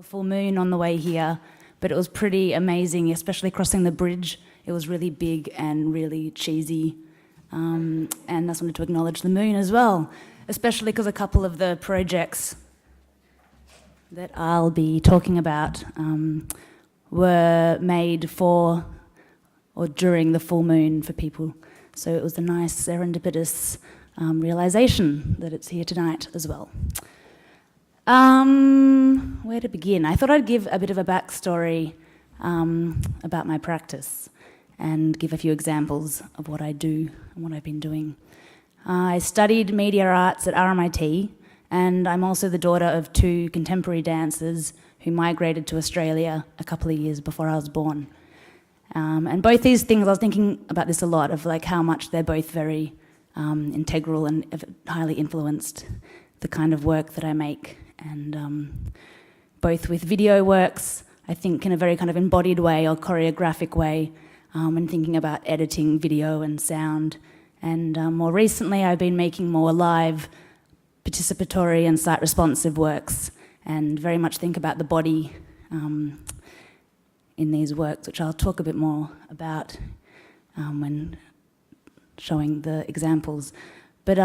The full moon on the way here, but it was pretty amazing, especially crossing the bridge. It was really big and really cheesy, and I just wanted to acknowledge the moon as well, especially because a couple of the projects that I'll be talking about were made for or during the full moon for people. So it was a nice serendipitous realization that it's here tonight as well. Where to begin? I thought I'd give a bit of a backstory about my practice and give a few examples of what I do and what I've been doing. I studied media arts at RMIT, and I'm also the daughter of two contemporary dancers who migrated to Australia a couple of years before I was born. And both these things, I was thinking about this a lot, of like how much they're both very integral and highly influenced the kind of work that I make. And both with video works, I think in a very kind of embodied way or choreographic way, when thinking about editing video and sound. And more recently, I've been making more live, participatory and site-responsive works, and very much think about the body in these works, which I'll talk a bit more about when showing the examples. But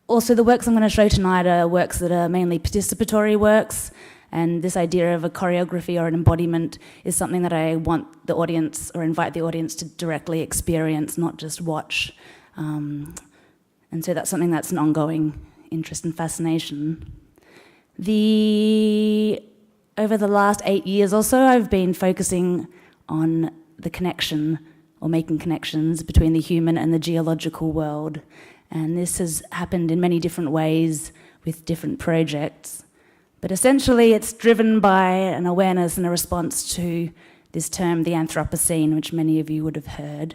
also the works I'm going to show tonight are works that are mainly participatory works, and this idea of a choreography or an embodiment is something that I want the audience, or invite the audience to directly experience, not just watch. And so that's something that's an ongoing interest and fascination. Over the last 8 years or so, I've been focusing on the connection, or making connections, between the human and the geological world. And this has happened in many different ways with different projects. But essentially it's driven by an awareness and a response to this term, the Anthropocene, which many of you would have heard.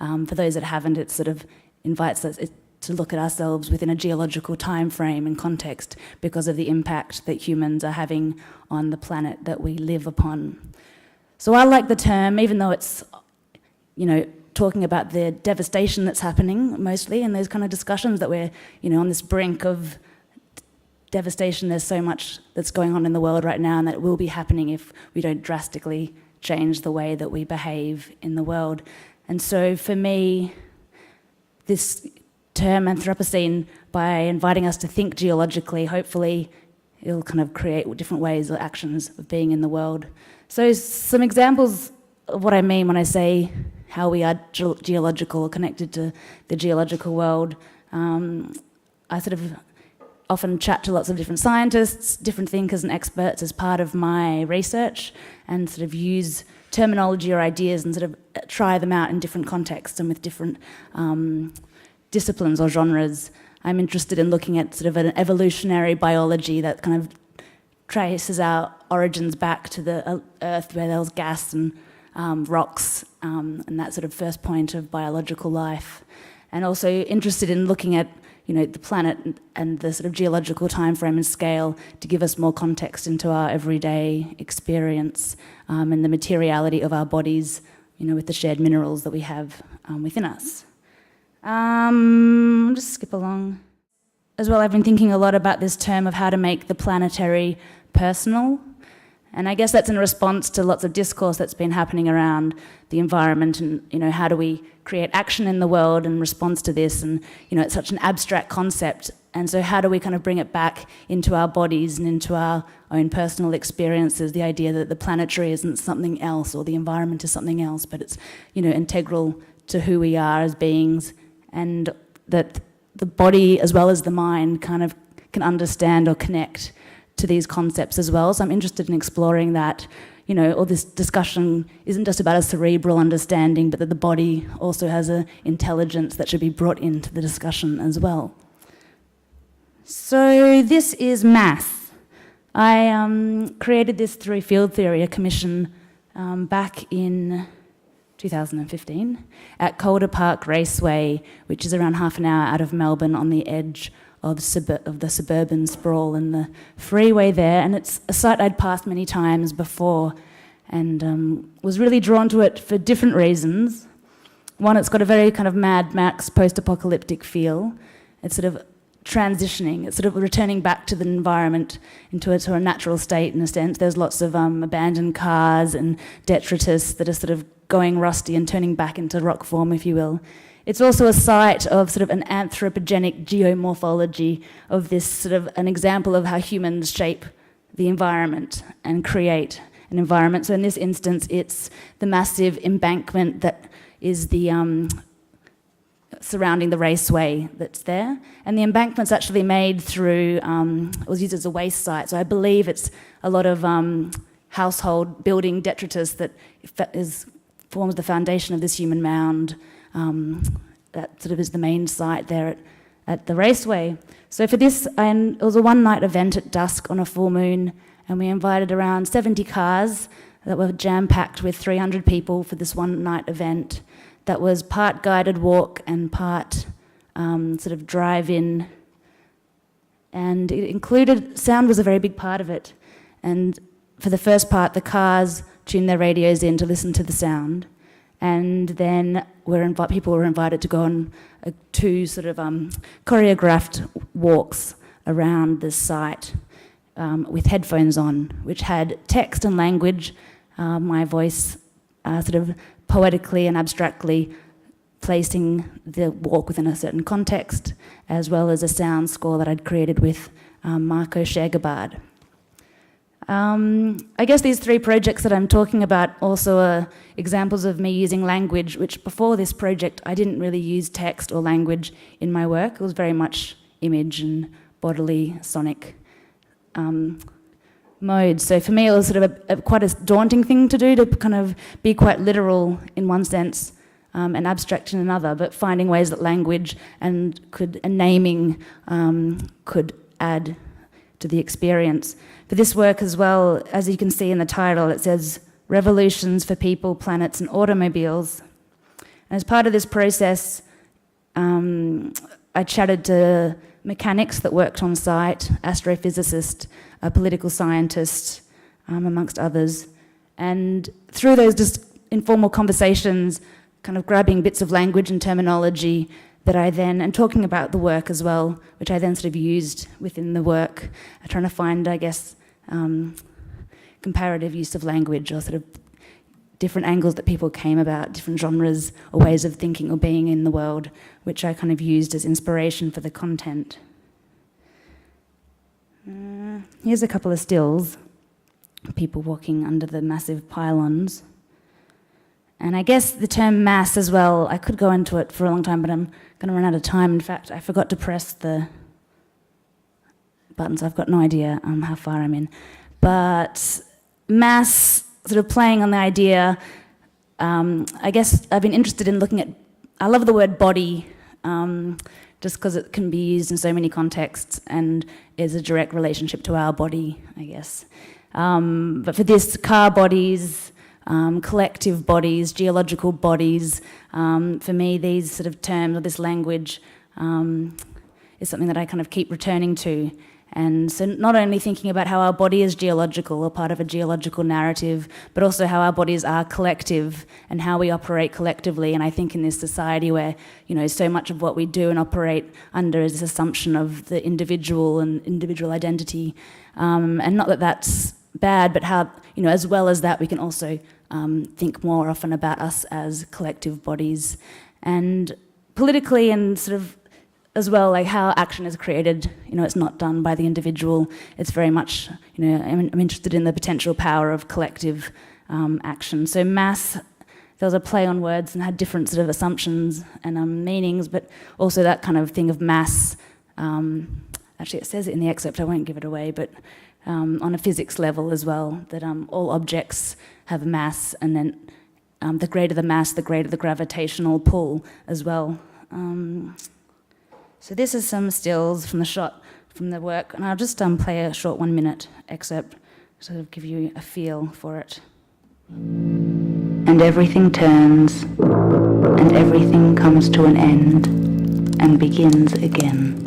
For those that haven't, it sort of invites us to look at ourselves within a geological time frame and context because of the impact that humans are having on the planet that we live upon. So I like the term, even though it's, talking about the devastation that's happening mostly in those kind of discussions that we're, on this brink of devastation. There's so much that's going on in the world right now, and that will be happening if we don't drastically change the way that we behave in the world. And so for me, this term Anthropocene, by inviting us to think geologically, hopefully it'll kind of create different ways or actions of being in the world. So some examples of what I mean when I say how we are geological, connected to the geological world. I sort of often chat to lots of different scientists, different thinkers and experts as part of my research, and sort of use terminology or ideas and sort of try them out in different contexts and with different disciplines or genres. I'm interested in looking at sort of an evolutionary biology that kind of traces our origins back to the Earth, where there was gas and rocks, and that sort of first point of biological life. And also interested in looking at the planet and the sort of geological time frame and scale to give us more context into our everyday experience, and the materiality of our bodies, with the shared minerals that we have within us. I'll just skip along. As well, I've been thinking a lot about this term of how to make the planetary personal. And I guess that's in response to lots of discourse that's been happening around the environment and, how do we create action in the world in response to this? And, it's such an abstract concept. And so how do we kind of bring it back into our bodies and into our own personal experiences, the idea that the planetary isn't something else or the environment is something else, but it's, integral to who we are as beings, and that the body as well as the mind kind of can understand or connect to these concepts as well. So I'm interested in exploring that, all this discussion isn't just about a cerebral understanding, but that the body also has an intelligence that should be brought into the discussion as well. So this is math. I created this through field theory, a commission back in 2015 at Calder Park Raceway, which is around half an hour out of Melbourne on the edge of the suburban sprawl and the freeway there. And it's a site I'd passed many times before, and was really drawn to it for different reasons. One, it's got a very kind of Mad Max post-apocalyptic feel. It's sort of transitioning. It's sort of returning back to the environment into a sort of natural state in a sense. There's lots of abandoned cars and detritus that are sort of going rusty and turning back into rock form, if you will. It's also a site of sort of an anthropogenic geomorphology of this sort of an example of how humans shape the environment and create an environment. So in this instance, it's the massive embankment that is the surrounding the raceway that's there. And the embankment's actually made through, it was used as a waste site. So I believe it's a lot of household building detritus that forms the foundation of this human mound. That sort of is the main site there at the raceway. So for this, it was a one-night event at dusk on a full moon, and we invited around 70 cars that were jam-packed with 300 people for this one-night event. That was part guided walk and part sort of drive-in. And it included, sound was a very big part of it. And for the first part, the cars tuned their radios in to listen to the sound. And then people were invited to go on two sort of choreographed walks around the site with headphones on, which had text and language, my voice sort of poetically and abstractly placing the walk within a certain context, as well as a sound score that I'd created with Marco Schergabard. I guess these three projects that I'm talking about also are examples of me using language, which before this project I didn't really use text or language in my work. It was very much image and bodily, sonic modes. So for me it was sort of quite a daunting thing to do, to kind of be quite literal in one sense and abstract in another, but finding ways that language and naming could add to the experience. For this work as well, as you can see in the title, it says Revolutions for People, Planets and Automobiles. And as part of this process, I chatted to mechanics that worked on site, astrophysicists, a political scientist, amongst others. And through those just informal conversations, kind of grabbing bits of language and terminology that I then, and talking about the work as well, which I then sort of used within the work, trying to find, I guess, comparative use of language or sort of different angles that people came about, different genres or ways of thinking or being in the world, which I kind of used as inspiration for the content. Here's a couple of stills, people walking under the massive pylons. And I guess the term mass as well, I could go into it for a long time, but I'm going to run out of time. In fact, I forgot to press the buttons. I've got no idea how far I'm in. But mass, sort of playing on the idea, I guess I've been interested in looking at, I love the word body, just because it can be used in so many contexts and is a direct relationship to our body, I guess. But for this, car bodies, collective bodies, geological bodies, for me these sort of terms or this language is something that I kind of keep returning to. And so not only thinking about how our body is geological or part of a geological narrative, but also how our bodies are collective and how we operate collectively. And I think in this society where, you know, so much of what we do and operate under is this assumption of the individual and individual identity. And not that that's bad, but how, you know, as well as that, we can also think more often about us as collective bodies. And politically and sort of as well, like how action is created, you know, it's not done by the individual. It's very much, you know, I'm interested in the potential power of collective action. So mass, there was a play on words and had different sort of assumptions and meanings, but also that kind of thing of mass. Actually, it says it in the excerpt, I won't give it away, but on a physics level as well, that all objects have mass, and then the greater the mass, the greater the gravitational pull as well. So this is some stills from the shot from the work, and I'll just play a short 1-minute excerpt to sort of give you a feel for it. And everything turns, and everything comes to an end, and begins again.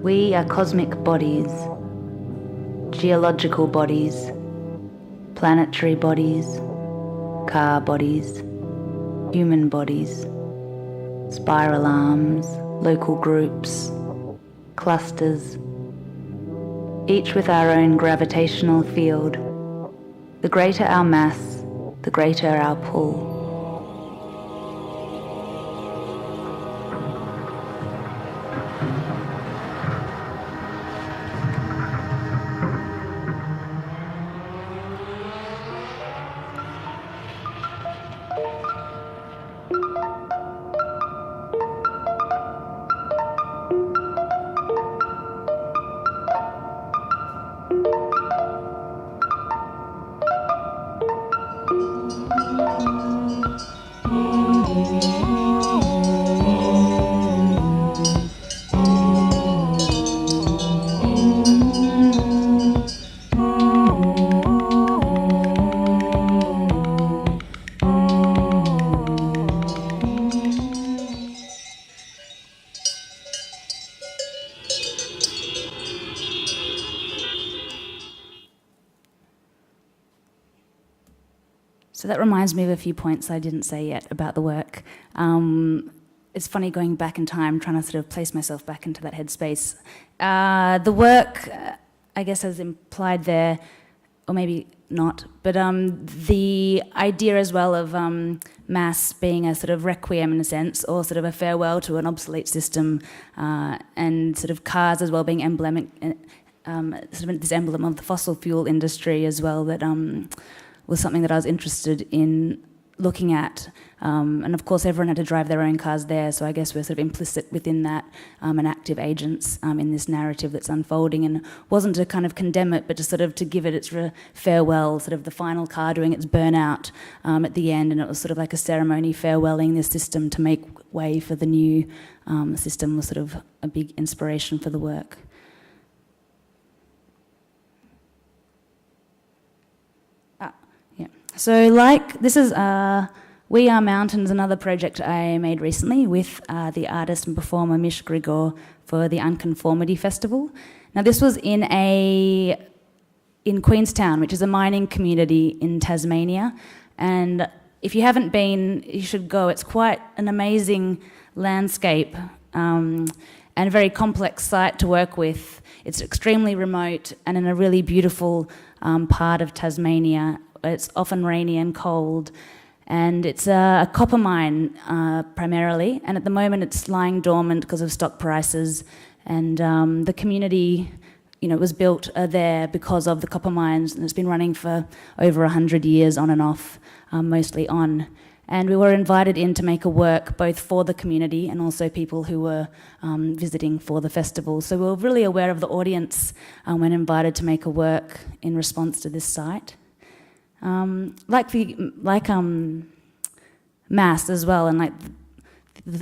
We are cosmic bodies, geological bodies, planetary bodies, car bodies, human bodies, spiral arms, local groups, clusters, each with our own gravitational field. The greater our mass, the greater our pull. So that reminds me of a few points I didn't say yet about the work. It's funny going back in time, trying to sort of place myself back into that headspace. The work, I guess, as implied there, or maybe not, but the idea as well of mass being a sort of requiem in a sense, or sort of a farewell to an obsolete system, and sort of cars as well being emblemic, sort of this emblem of the fossil fuel industry as well, that was something that I was interested in looking at. And of course everyone had to drive their own cars there, so I guess we're sort of implicit within that, and active agents in this narrative that's unfolding, and wasn't to kind of condemn it, but to sort of to give it its farewell, sort of the final car doing its burnout at the end, and it was sort of like a ceremony farewelling this system to make way for the new system, was sort of a big inspiration for the work. So this is We Are Mountains, another project I made recently with the artist and performer Mish Grigor for the Unconformity Festival. Now this was in Queenstown, which is a mining community in Tasmania, and if you haven't been, you should go. It's quite an amazing landscape and a very complex site to work with. It's extremely remote and in a really beautiful part of Tasmania. It's often rainy and cold, and it's a copper mine primarily, and at the moment it's lying dormant because of stock prices, and the community, was built there because of the copper mines, and it's been running for over 100 years on and off, mostly on. And we were invited in to make a work both for the community and also people who were visiting for the festival. So we were really aware of the audience when invited to make a work in response to this site. Like mass as well, and like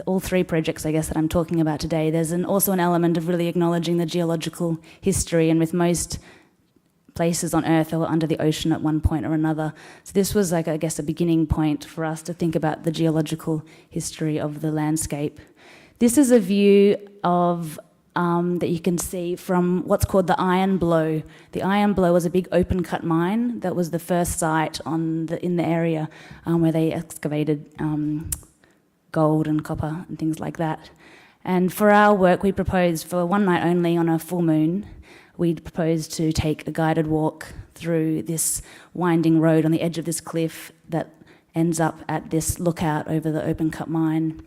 all three projects, I guess, that I'm talking about today, there's also an element of really acknowledging the geological history, and with most places on Earth or under the ocean at one point or another. So this was, like, I guess, a beginning point for us to think about the geological history of the landscape. This is a view of that you can see from what's called the Iron Blow. The Iron Blow was a big open-cut mine that was the first site in the area where they excavated gold and copper and things like that. And for our work, we proposed, for one night only on a full moon, we'd proposed to take a guided walk through this winding road on the edge of this cliff that ends up at this lookout over the open-cut mine.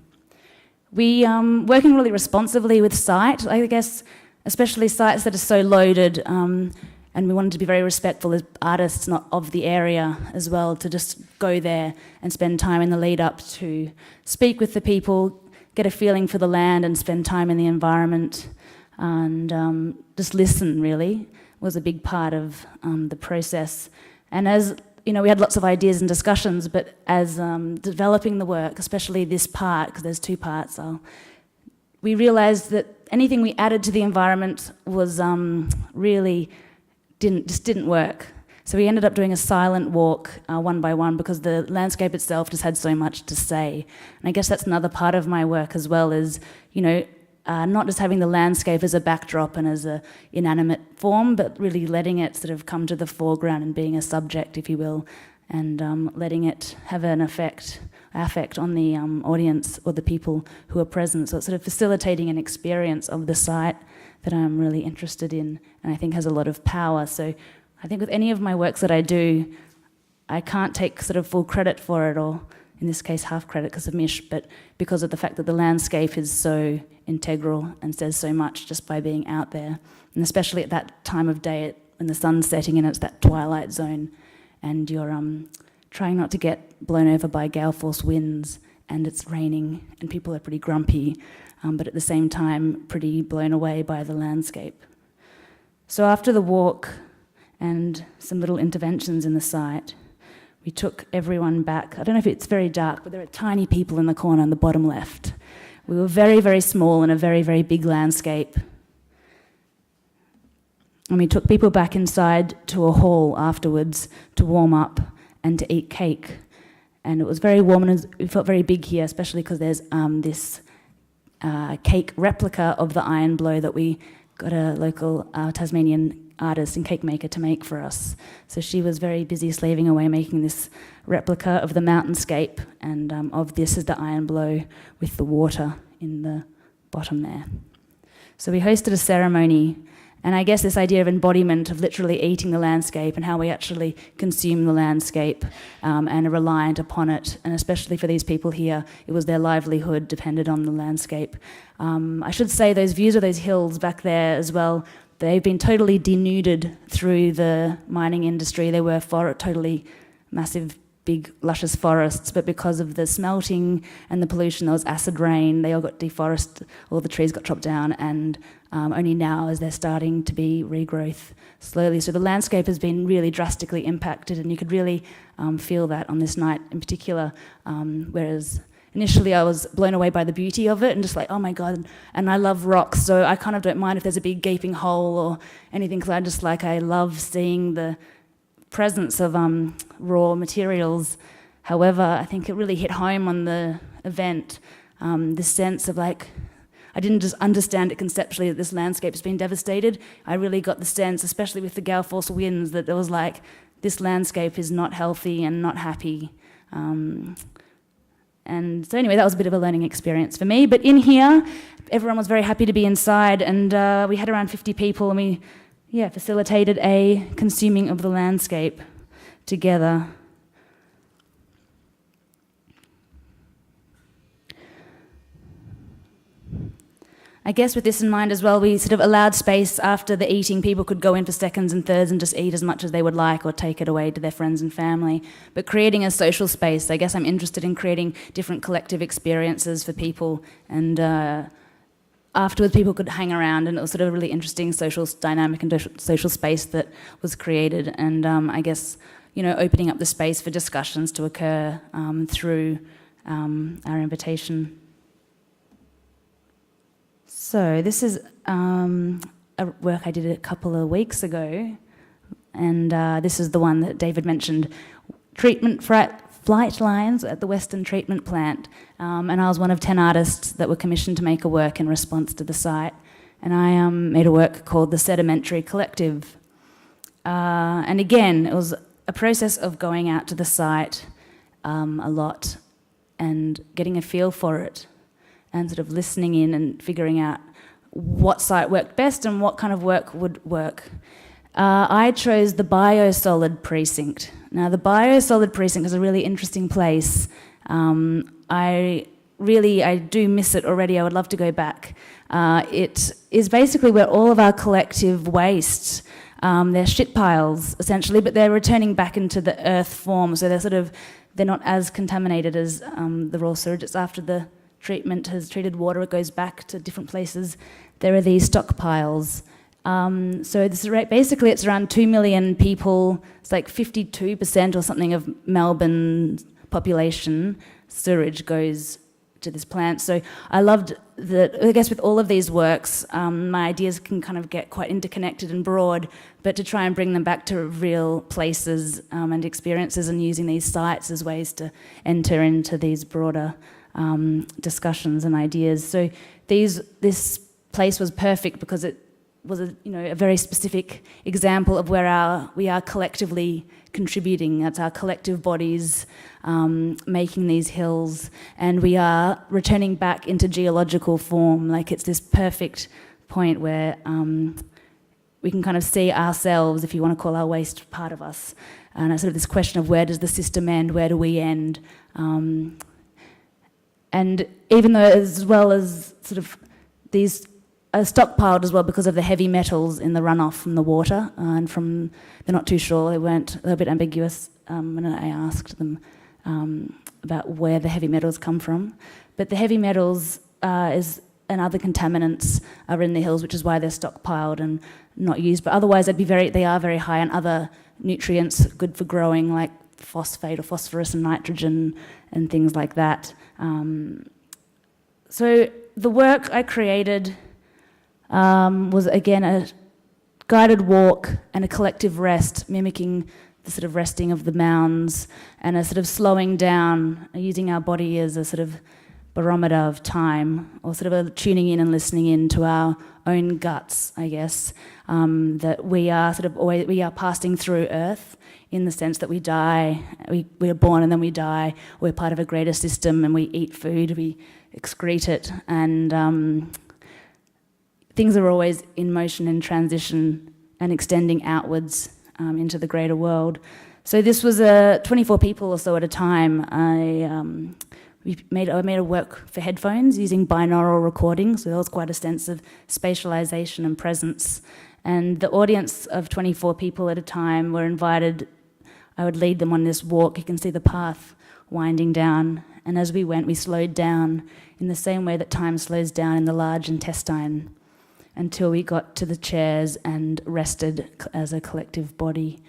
We working really responsively with site, I guess, especially sites that are so loaded, and we wanted to be very respectful as artists, not of the area as well, to just go there and spend time in the lead up to speak with the people, get a feeling for the land and spend time in the environment, and just listen, really, was a big part of the process. And as we had lots of ideas and discussions, but as developing the work, especially this part, because there's two parts, we realised that anything we added to the environment was really didn't work. So we ended up doing a silent walk one by one, because the landscape itself just had so much to say. And I guess that's another part of my work as well, is not just having the landscape as a backdrop and as a inanimate form, but really letting it sort of come to the foreground and being a subject, if you will, and letting it have an effect affect on the audience or the people who are present. So it's sort of facilitating an experience of the site that I'm really interested in and I think has a lot of power. So I think with any of my works that I do, I can't take sort of full credit for it, or in this case half credit because of Mish, but because of the fact that the landscape is so integral and says so much just by being out there. And especially at that time of day when the sun's setting and it's that twilight zone and you're trying not to get blown over by gale force winds and it's raining and people are pretty grumpy, but at the same time pretty blown away by the landscape. So after the walk and some little interventions in the site, we took everyone back. I don't know if it's very dark, but there are tiny people in the corner on the bottom left. We were very, very small in a very, very big landscape. And we took people back inside to a hall afterwards to warm up and to eat cake. And it was very warm and it felt very big here, especially because there's this cake replica of the iron blow that we got a local Tasmanian artist and cake maker to make for us. So she was very busy slaving away making this replica of the mountainscape and of this is the iron blow with the water in the bottom there. So we hosted a ceremony, and I guess this idea of embodiment of literally eating the landscape and how we actually consume the landscape and are reliant upon it, and especially for these people here, it was their livelihood depended on the landscape. I should say those views of those hills back there as well, they've been totally denuded through the mining industry. They were totally massive, big, luscious forests, but because of the smelting and the pollution, there was acid rain, they all got deforested, all the trees got chopped down, and only now is there starting to be regrowth slowly. So the landscape has been really drastically impacted, and you could really feel that on this night in particular, whereas initially I was blown away by the beauty of it and just like, oh my God, and I love rocks, so I kind of don't mind if there's a big gaping hole or anything, because I love seeing the presence of raw materials. However, I think it really hit home on the event, this sense of like, I didn't just understand it conceptually that this landscape has been devastated. I really got the sense, especially with the gale force winds, that there was like, this landscape is not healthy and not happy. And so anyway, that was a bit of a learning experience for me. But in here, everyone was very happy to be inside, and we had around 50 people, and we facilitated a consuming of the landscape together. I guess with this in mind as well, we sort of allowed space after the eating. People could go in for seconds and thirds and just eat as much as they would like or take it away to their friends and family. But creating a social space, I guess I'm interested in creating different collective experiences for people, and afterwards people could hang around, and it was sort of a really interesting social dynamic and social space that was created, and I guess, opening up the space for discussions to occur through our invitation. So this is a work I did a couple of weeks ago, and this is the one that David mentioned, treatment flight lines at the Western Treatment Plant, and I was one of 10 artists that were commissioned to make a work in response to the site, and I made a work called the Sedimentary Collective. And again, it was a process of going out to the site a lot and getting a feel for it, and sort of listening in and figuring out what site worked best and what kind of work would work. I chose the biosolid precinct. Now, the biosolid precinct is a really interesting place. I do miss it already. I would love to go back. It is basically where all of our collective waste, they're shit piles essentially, but they're returning back into the earth form. So they're not as contaminated as the raw sewage. It's after the treatment has treated water, it goes back to different places. There are these stockpiles. So this is basically it's around 2 million people. It's like 52% or something of Melbourne's population sewage goes to this plant. So I loved that. I guess with all of these works, my ideas can kind of get quite interconnected and broad, but to try and bring them back to real places and experiences, and using these sites as ways to enter into these broader discussions and ideas. So this place was perfect because it was a very specific example of where we are collectively contributing. That's our collective bodies making these hills, and we are returning back into geological form. Like, it's this perfect point where we can kind of see ourselves, if you want to call our waste part of us, and it's sort of this question of where does the system end, where do we end? And even though, as well as sort of these are stockpiled as well because of the heavy metals in the runoff from the water, and they're not too sure, they were a bit ambiguous when I asked them about where the heavy metals come from. But the heavy metals and other contaminants are in the hills, which is why they're stockpiled and not used. But otherwise, they are very high in other nutrients good for growing, like phosphate or phosphorus and nitrogen and things like that. So the work I created was, again, a guided walk and a collective rest, mimicking the sort of resting of the mounds and a sort of slowing down, using our body as a sort of barometer of time, or sort of a tuning in and listening in to our own guts, I guess, that we are passing through Earth, in the sense that we die, we are born and then we die. We're part of a greater system, and we eat food, we excrete it, and things are always in motion and transition and extending outwards into the greater world. So this was 24 people or so at a time. I made a work for headphones using binaural recording, so there was quite a sense of spatialization and presence. And the audience of 24 people at a time were invited. I would lead them on this walk. You can see the path winding down. And as we went, we slowed down in the same way that time slows down in the large intestine, until we got to the chairs and rested as a collective body.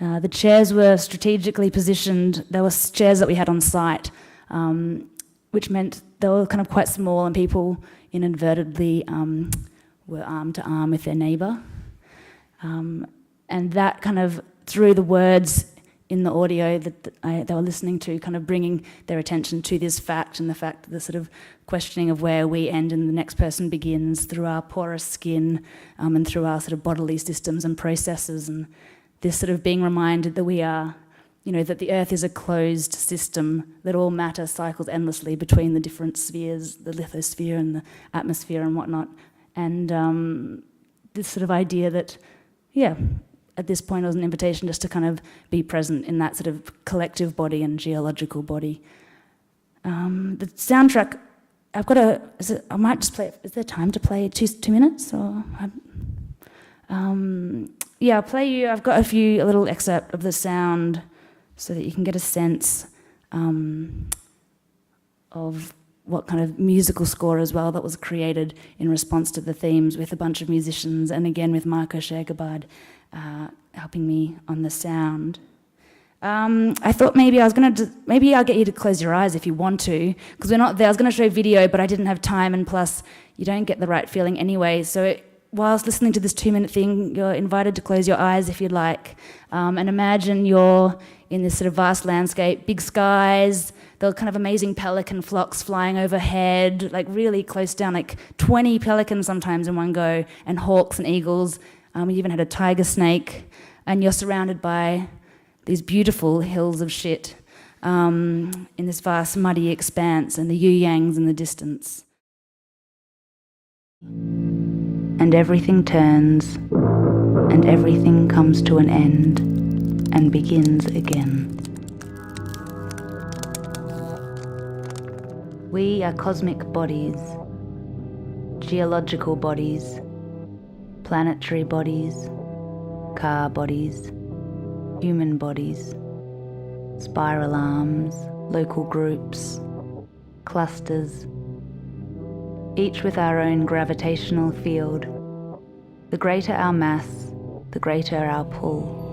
The chairs were strategically positioned. There were chairs that we had on site, which meant they were kind of quite small, and people inadvertently were arm to arm with their neighbour. And that kind of, through the words in the audio that they were listening to, kind of bringing their attention to this fact, and the fact, the sort of questioning of where we end and the next person begins, through our porous skin and through our sort of bodily systems and processes, and this sort of being reminded that we are, that the Earth is a closed system, that all matter cycles endlessly between the different spheres, the lithosphere and the atmosphere and whatnot, and this sort of idea that, at this point it was an invitation just to kind of be present in that sort of collective body and geological body. The soundtrack, I might just play it. Is there time to play 2 minutes? Or I'll play you. I've got a little excerpt of the sound so that you can get a sense of what kind of musical score as well that was created in response to the themes, with a bunch of musicians, and again with Marco Schergabad helping me on the sound. I thought maybe I'll get you to close your eyes if you want to, because we're not there. I was going to show video, but I didn't have time, and plus you don't get the right feeling anyway. So whilst listening to this 2-minute thing, you're invited to close your eyes if you'd like, and imagine you're in this sort of vast landscape, big skies, the kind of amazing pelican flocks flying overhead, like really close down, like 20 pelicans sometimes in one go, and hawks and eagles. We even had a tiger snake, and you're surrounded by these beautiful hills of shit in this vast muddy expanse, and the yu-yangs in the distance. And everything turns, and everything comes to an end and begins again. We are cosmic bodies, geological bodies, planetary bodies, car bodies, human bodies, spiral arms, local groups, clusters, each with our own gravitational field. The greater our mass, the greater our pull.